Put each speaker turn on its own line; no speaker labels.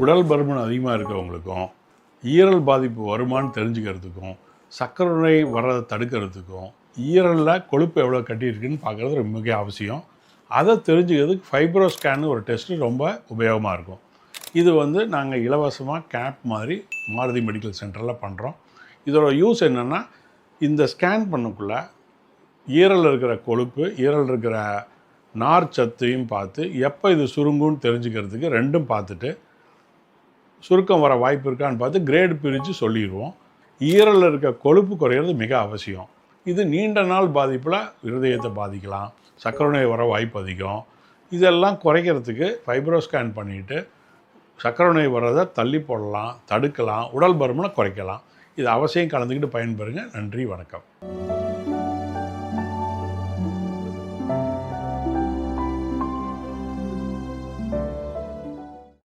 உடல் பருமன் அதிகமாக இருக்கவங்களுக்கும் ஈரல் பாதிப்பு வருமானு தெரிஞ்சுக்கிறதுக்கும் சர்க்கரை நோய் வர்றதை தடுக்கிறதுக்கும் ஈரலில் கொழுப்பு எவ்வளோ கட்டியிருக்குன்னு பார்க்குறது ரொம்ப மிக அவசியம். அதை தெரிஞ்சுக்கிறதுக்கு ஃபைப்ரோ ஸ்கேன்னு ஒரு டெஸ்ட்டு ரொம்ப உபயோகமாக இருக்கும். இது நாங்கள் இலவசமாக கேம்ப் மாதிரி மாருதி மெடிக்கல் சென்டரில் பண்ணுறோம். இதோட யூஸ் என்னென்னா, இந்த ஸ்கேன் பண்ணக்குள்ள ஈரல் இருக்கிற கொழுப்பு, ஈரல் இருக்கிற நார் சத்தையும் பார்த்து எப்போ இது சுருங்குன்னு தெரிஞ்சுக்கிறதுக்கு ரெண்டும் பார்த்துட்டு சுருக்கம் வர வாய்ப்பு இருக்கான்னு பார்த்து கிரேடு பிரித்து சொல்லிடுவோம். ஈரலில் இருக்க கொழுப்பு குறையிறது மிக அவசியம். இது நீண்ட நாள் பாதிப்பில் இருதயத்தை பாதிக்கலாம், சர்க்கரை நோய் வர வாய்ப்பு அதிகம். இதெல்லாம் குறைக்கிறதுக்கு ஃபைப்ரோ ஸ்கேன் பண்ணிவிட்டு சர்க்கரை நோய் வர்றதை தள்ளி போடலாம், தடுக்கலாம், உடல் பருமனை குறைக்கலாம். இது அவசியம் கலந்துக்கிட்டு பயன்பெறுங்க. நன்றி, வணக்கம்.